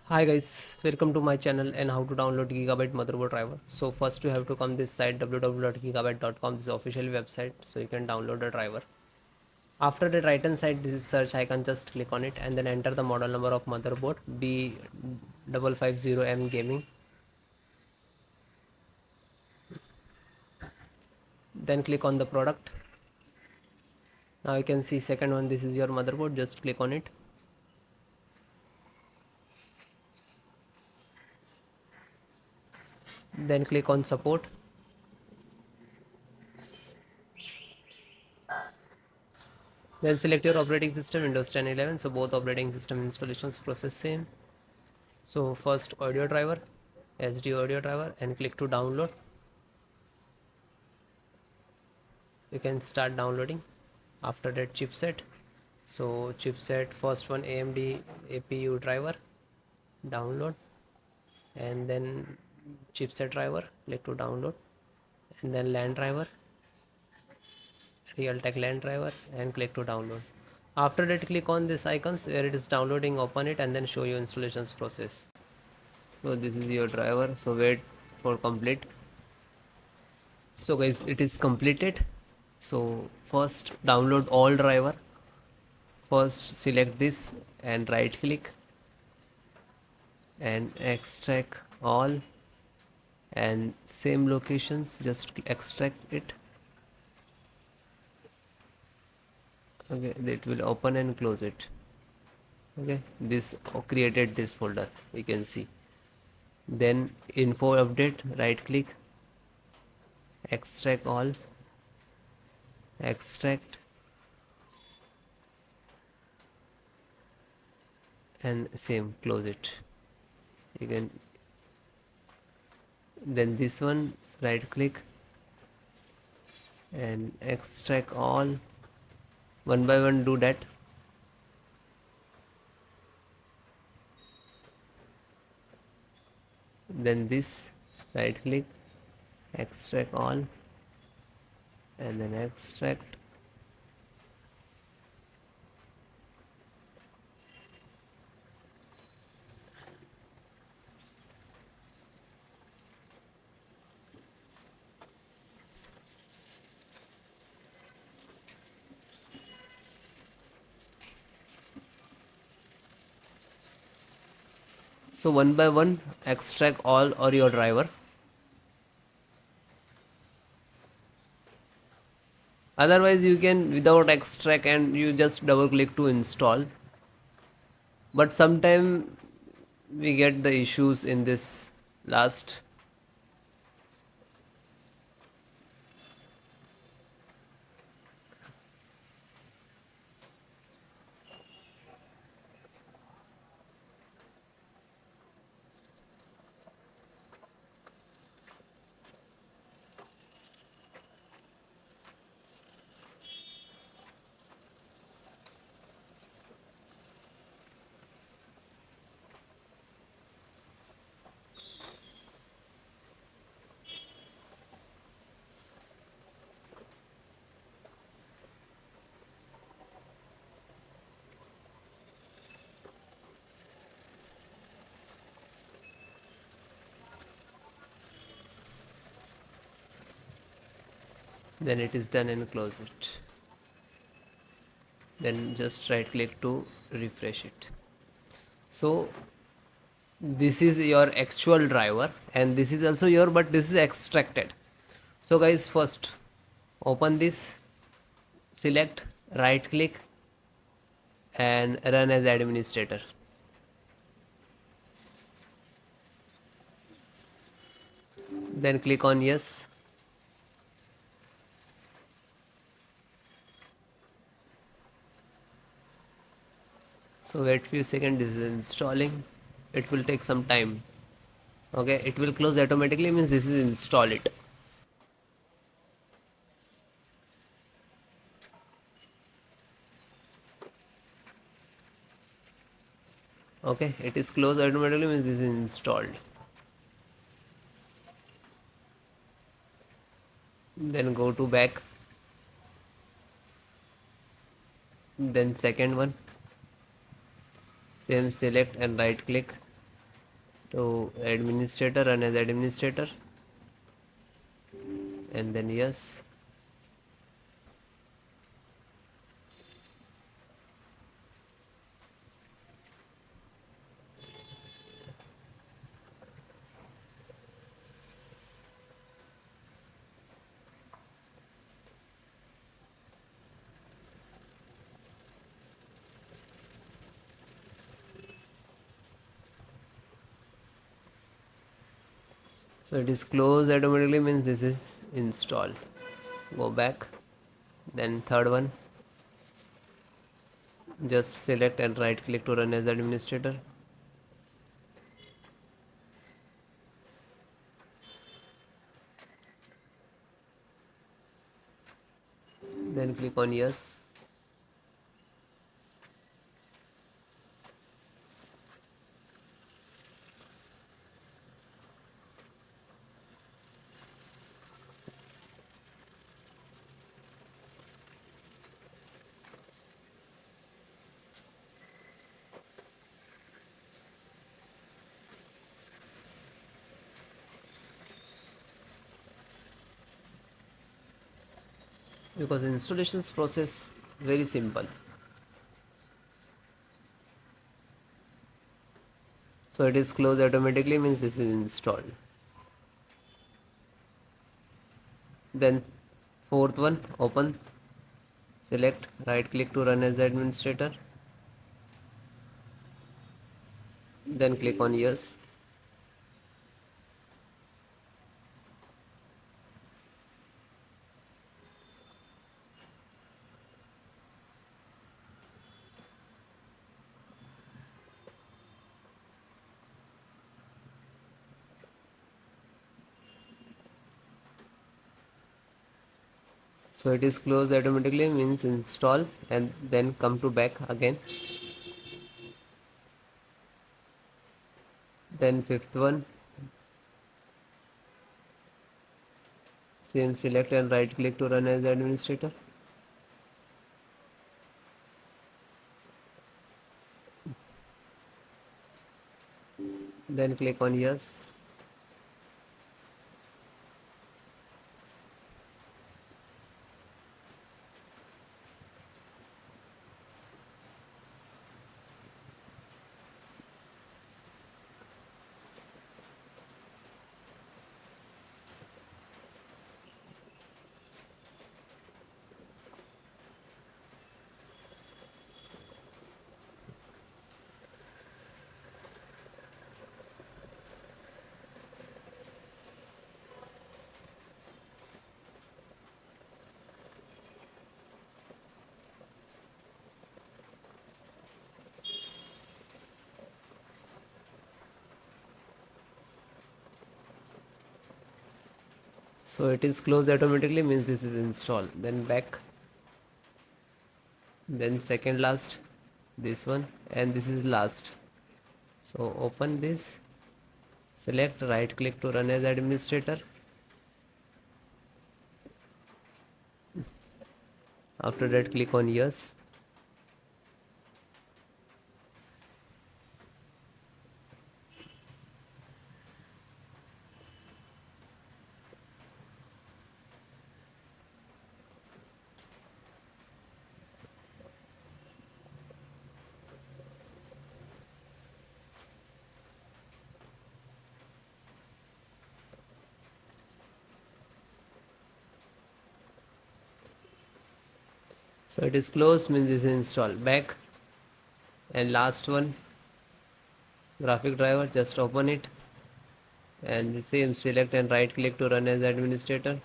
Hi guys, welcome to my channel and how to download Gigabyte motherboard driver. So first you have to come this site www.gigabyte.com. This is official website, so you can download the driver. After the right hand side, this is search icon, just click on it and then enter the model number of motherboard B550M gaming. Then click on the product. Now you can see second one, this is your motherboard, just click on it. Then click on support. Then select your operating system, Windows 10 11. So both operating system installations process same. So first audio driver, HD audio driver, and click to download. You can start downloading. After that chipset, so chipset first one AMD APU driver, download, and then chipset driver, click to download, and then LAN driver, Realtek LAN driver, and click to download. After that click on this icons where it is downloading, open it and then show you installations process. So this is your driver, so wait for complete. So guys, it is completed. So first download all driver. First select this and right click and extract all, and same locations just extract it. Okay, it will open and close it. Okay, this created this folder, we can see. Then info update, right click, extract all, extract, and same close it. You can, then this one right click and extract all, one by one do that. Then this right click, extract all, and then extract. So one by one extract all or your driver. Otherwise you can without extract and you just double click to install. But sometime we get the issues in this last. Then it is done and close it. Then just right click to refresh it. So this is your actual driver and this is also your, but this is extracted. So guys, first open this, select, right click and run as administrator. Then click on yes. So wait few seconds, this is installing. It will take some time. Okay, it will close automatically, means this is install it. Okay, it is closed automatically, means this is installed. Then go to back. Then second one, same, select and right click to administrator, run as administrator, and then yes. So it is closed automatically, means this is installed. Go back, then third one, just select and right click to run as administrator, then click on yes. Because installations process very simple. So it is closed automatically, means this is installed. Then fourth one, open, select, right click to run as administrator, then click on yes. So it is closed automatically, means install, and then come to back again. Then fifth one, same, select and right click to run as administrator, then click on yes. So it is closed automatically, means this is installed. Then back, then second last, this one, and this is last. So open this, select, right click to run as administrator, after that click on yes. So it is closed, means this is installed. Back, and last one, graphic driver, just open it, and the same, select and right click to run as administrator,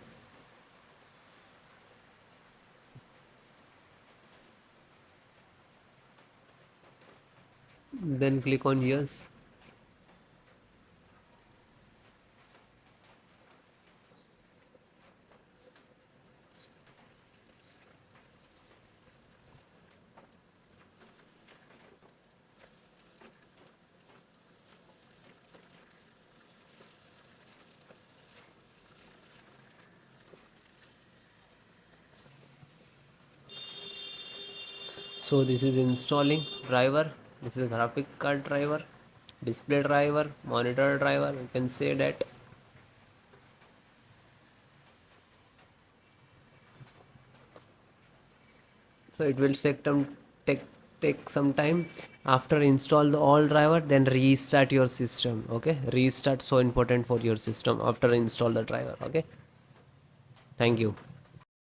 then click on yes. So this is installing driver, this is graphic card driver, display driver, monitor driver, you can say that. So it will take take some time. After install the all driver, then restart your system. Okay, restart so important for your system after install the driver. Okay, thank you.